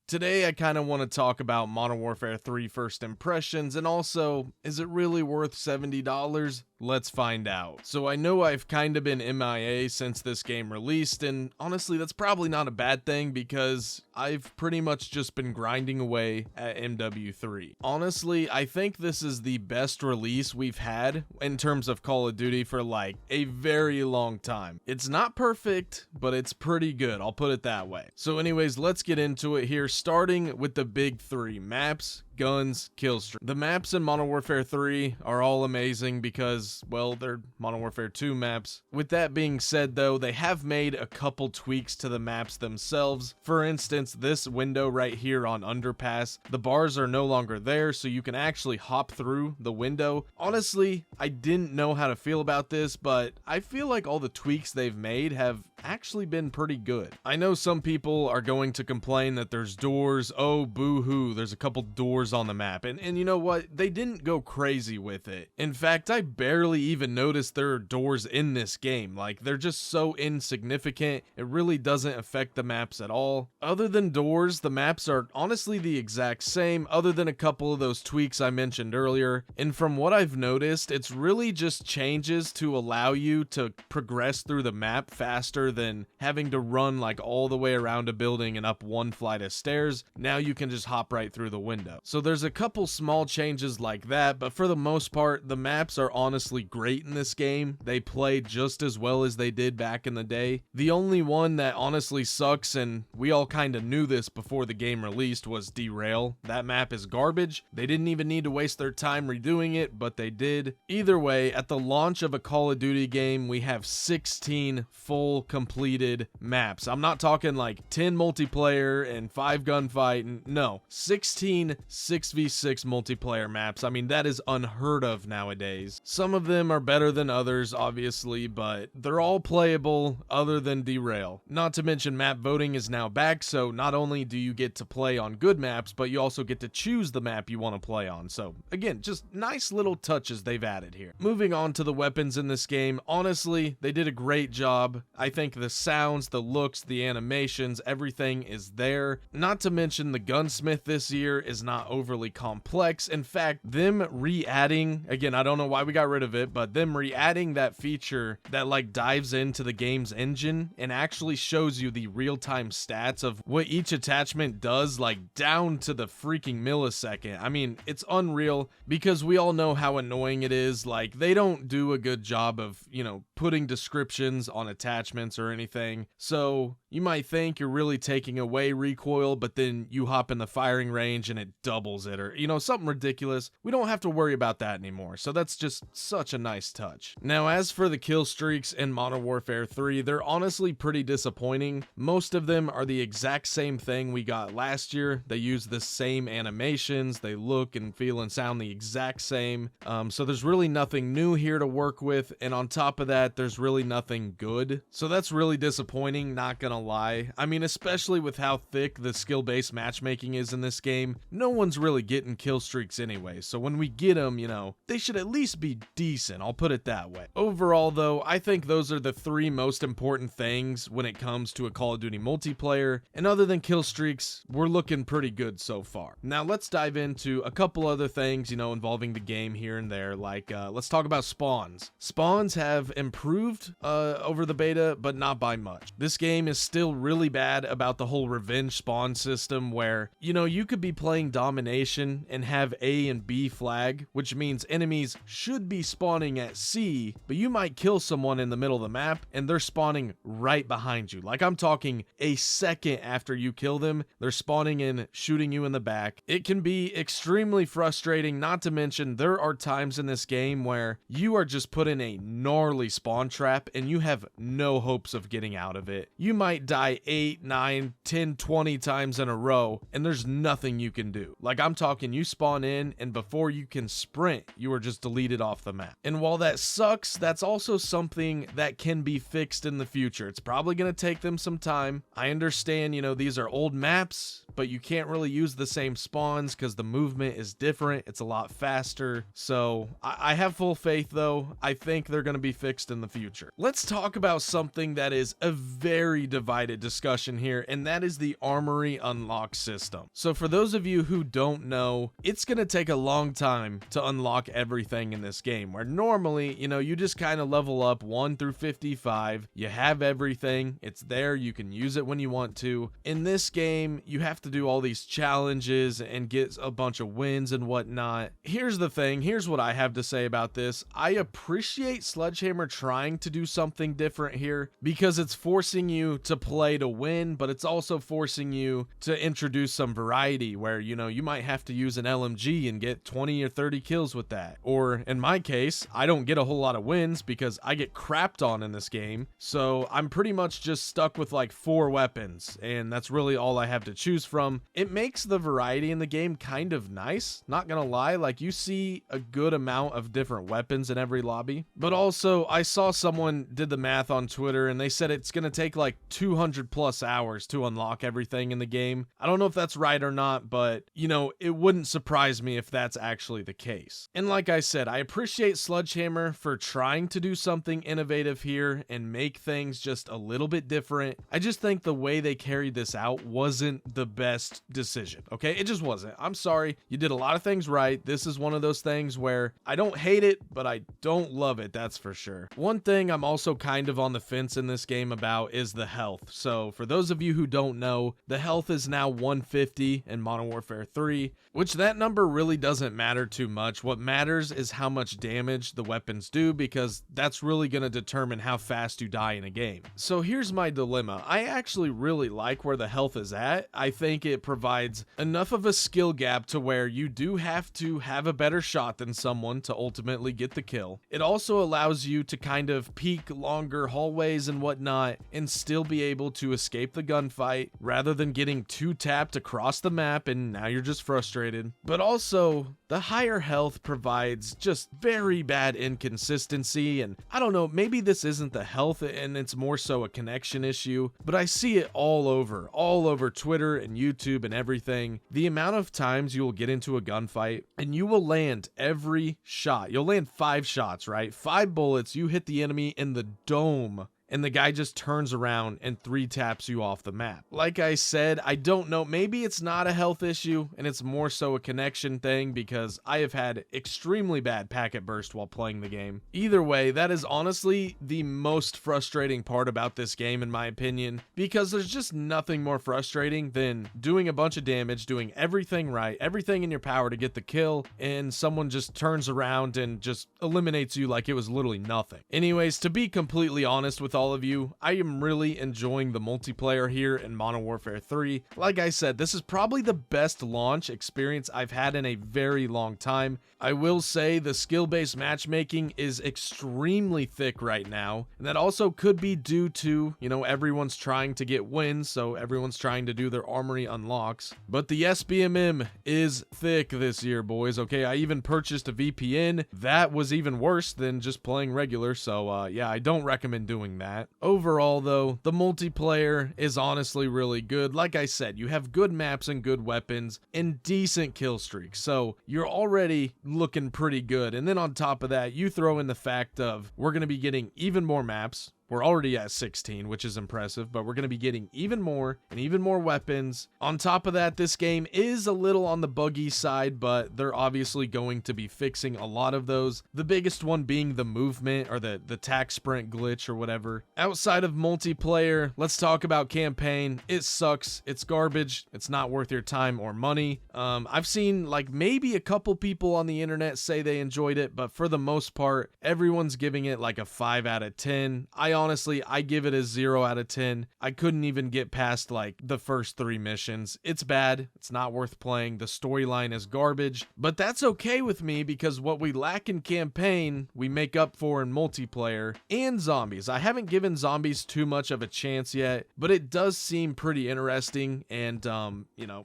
Today I kind of want to talk about Modern Warfare 3 first impressions, and also, is it really worth $70? Let's find out. So I know I've kind of been MIA since this game released, and honestly that's probably not a bad thing because I've pretty much just been grinding away at MW3. Honestly, I think this is the best release we've had in terms of Call of Duty for like a very long time. It's not perfect, but it's pretty good, I'll put it that way. So anyways, let's get into it here, starting with the big three: maps, guns, kill streak. The maps in Modern Warfare 3 are all amazing because, well, they're Modern Warfare 2 maps. With that being said though, they have made a couple tweaks to the maps themselves. For instance, this window right here on Underpass, the bars are no longer there, so you can actually hop through the window. Honestly, I didn't know how to feel about this, but I feel like all the tweaks they've made have actually been pretty good. I know some people are going to complain that there's doors. Oh, boo-hoo, there's a couple doors on the map, and you know what, they didn't go crazy with it. In fact, I barely even noticed there are doors in this game. Like, they're just so insignificant, it really doesn't affect the maps at all. Other than doors, the maps are honestly the exact same, other than a couple of those tweaks I mentioned earlier, and from what I've noticed, it's really just changes to allow you to progress through the map faster than having to run like all the way around a building and up one flight of stairs. Now you can just hop right through the window. So there's a couple small changes like that, but for the most part, the maps are honestly great in this game. They play just as well as they did back in the day. The only one that honestly sucks, and we all kind of knew this before the game released, was Derail. That map is garbage. They didn't even need to waste their time redoing it, but they did. Either way, at the launch of a Call of Duty game, we have 16 full completed maps. I'm not talking like 10 multiplayer and 5 gunfight. No, 16 6v6 multiplayer maps. I mean, that is unheard of nowadays. Some of them are better than others, obviously, but they're all playable other than Derail. Not to mention map voting is now back, so not only do you get to play on good maps, but you also get to choose the map you want to play on. So again, just nice little touches they've added here. Moving on to the weapons in this game, honestly, they did a great job. I think the sounds, the looks, the animations, everything is there. Not to mention the gunsmith this year is not overly complex. In fact, them re-adding, again, I don't know why we got rid of it, but them re-adding that feature that like dives into the game's engine and actually shows you the real-time stats of what each attachment does, like down to the freaking millisecond. I mean, it's unreal because we all know how annoying it is. Like, they don't do a good job of, you know, putting descriptions on attachments or anything. So you might think you're really taking away recoil, but then you hop in the firing range and it doubles it, or, you know, something ridiculous. We don't have to worry about that anymore, so that's just such a nice touch. Now, as for the kill streaks in Modern Warfare 3, they're honestly pretty disappointing. Most of them are the exact same thing we got last year. They use the same animations, they look and feel and sound the exact same, so there's really nothing new here to work with, and on top of that, there's really nothing good. So that's really disappointing, not gonna lie. I mean, especially with how thick the skill-based matchmaking is in this game, no one's really getting kill streaks anyway, so when we get them, you know, they should at least be decent, I'll put it that way. Overall though, I think those are the three most important things when it comes to a Call of Duty multiplayer, and other than kill streaks, we're looking pretty good so far. Now let's dive into a couple other things, you know, involving the game here and there, like let's talk about spawns. Spawns have improved over the beta, but not by much. This game is still really bad about the whole revenge spawn system where, you know, you could be playing domination and have A and B flag, which means enemies should be spawning at C, but you might kill someone in the middle of the map and they're spawning right behind you. Like, I'm talking a second after you kill them, they're spawning in, shooting you in the back. It can be extremely frustrating, not to mention there are times in this game where you are just put in a gnarly spawn trap and you have no hopes of getting out of it. You might die 8, 9, 10, 20 times in a row and there's nothing you can do. Like, I'm talking, you spawn in and before you can sprint, you are just deleted off the map. And while that sucks, that's also something that can be fixed in the future. It's probably going to take them some time. I understand, you know, these are old maps, but you can't really use the same spawns because the movement is different. It's a lot faster. So I have full faith though. I think they're going to be fixed in the future. Let's talk about something that is a very divisive divided discussion here, and that is the armory unlock system. So for those of you who don't know, it's going to take a long time to unlock everything in this game, where normally, you just kind of level up 1 through 55, you have everything, it's there, you can use it when you want to. In this game, you have to do all these challenges and get a bunch of wins and whatnot. Here's the thing, here's what I have to say about this. I appreciate Sledgehammer trying to do something different here, because it's forcing you to play to win, but it's also forcing you to introduce some variety where, you might have to use an LMG and get 20 or 30 kills with that. Or in my case, I don't get a whole lot of wins because I get crapped on in this game. So I'm pretty much just stuck with like 4 weapons, and that's really all I have to choose from. It makes the variety in the game kind of nice, not gonna lie. Like, you see a good amount of different weapons in every lobby. But also, I saw someone did the math on Twitter and they said it's gonna take like 200 plus hours to unlock everything in the game. I don't know if that's right or not, but it wouldn't surprise me if that's actually the case. And like I said, I appreciate Sledgehammer for trying to do something innovative here and make things just a little bit different. I just think the way they carried this out wasn't the best decision, okay? It just wasn't. I'm sorry. You did a lot of things right. This is one of those things where I don't hate it, but I don't love it, that's for sure. One thing I'm also kind of on the fence in this game about is the health. So for those of you who don't know, the health is now 150 in Modern Warfare 3, which that number really doesn't matter too much. What matters is how much damage the weapons do, because that's really going to determine how fast you die in a game. So here's my dilemma. I actually really like where the health is at. I think it provides enough of a skill gap to where you do have to have a better shot than someone to ultimately get the kill. It also allows you to kind of peek longer hallways and whatnot and still be able to escape the gunfight rather than getting 2-tapped across the map and now you're just frustrated. But also, the higher health provides just very bad inconsistency, and I don't know, maybe this isn't the health and it's more so a connection issue, but I see it all over Twitter and YouTube and everything. The amount of times you will get into a gunfight and you will land every shot. You'll land 5 shots, right? 5 bullets, you hit the enemy in the dome, and the guy just turns around and 3-taps you off the map. Like I said, I don't know, maybe it's not a health issue and it's more so a connection thing, because I have had extremely bad packet burst while playing the game. Either way, that is honestly the most frustrating part about this game in my opinion, because there's just nothing more frustrating than doing a bunch of damage, doing everything right, everything in your power to get the kill, and someone just turns around and just eliminates you like it was literally nothing. Anyways, to be completely honest with all of you, I am really enjoying the multiplayer here in Modern Warfare 3. Like I said, this is probably the best launch experience I've had in a very long time. I will say the skill-based matchmaking is extremely thick right now, and that also could be due to, everyone's trying to get wins, so everyone's trying to do their armory unlocks. But the SBMM is thick this year, boys, okay? I even purchased a VPN. That was even worse than just playing regular, so yeah, I don't recommend doing that. Overall, though, the multiplayer is honestly really good. Like I said, you have good maps and good weapons and decent kill streaks, so you're already looking pretty good. And then on top of that, you throw in the fact of we're going to be getting even more maps. We're already at 16, which is impressive, but we're going to be getting even more and even more weapons. On top of that, this game is a little on the buggy side, but they're obviously going to be fixing a lot of those. The biggest one being the movement or the tac sprint glitch or whatever. Outside of multiplayer, let's talk about campaign. It sucks. It's garbage. It's not worth your time or money. I've seen like maybe a couple people on the internet say they enjoyed it, but for the most part, everyone's giving it like a 5 out of 10. Honestly, I give it a 0 out of 10. I couldn't even get past like the first 3 missions. It's bad. It's not worth playing. The storyline is garbage, but that's okay with me because what we lack in campaign, we make up for in multiplayer and zombies. I haven't given zombies too much of a chance yet, but it does seem pretty interesting, and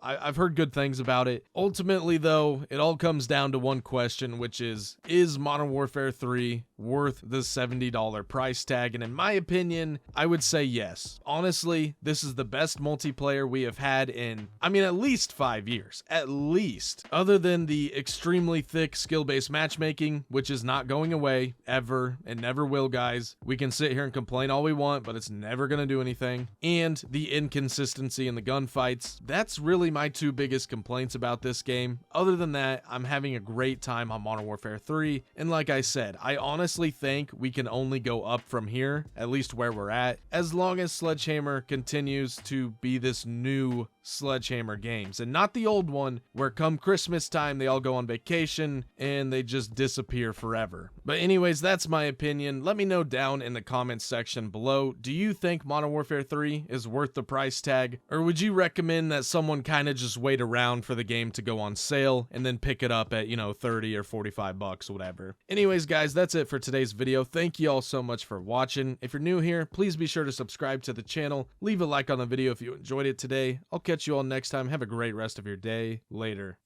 I've heard good things about it. Ultimately, though, it all comes down to one question, which is Modern Warfare 3 worth the $70 price tag? And in my opinion, I would say yes. Honestly, this is the best multiplayer we have had in, I mean, at least 5 years. At least. Other than the extremely thick skill-based matchmaking, which is not going away, ever, and never will, guys. We can sit here and complain all we want, but it's never gonna do anything. And the inconsistency in the gunfights. That's really my two biggest complaints about this game. Other than that, I'm having a great time on Modern Warfare 3, and like I said, I honestly think we can only go up from here, at least where we're at, as long as Sledgehammer continues to be this new Sledgehammer games, and not the old one where come Christmas time they all go on vacation and they just disappear forever. But anyways, that's my opinion. Let me know down in the comments section below, do you think Modern Warfare 3 is worth the price tag, or would you recommend that someone kind of just wait around for the game to go on sale and then pick it up at, you know, 30 or 45 bucks or whatever. Anyways, guys, that's it for today's video. Thank you all so much for watching. If you're new here, please be sure to subscribe to the channel, leave a like on the video if you enjoyed it today. I'll catch you all next time. Have a great rest of your day. Later.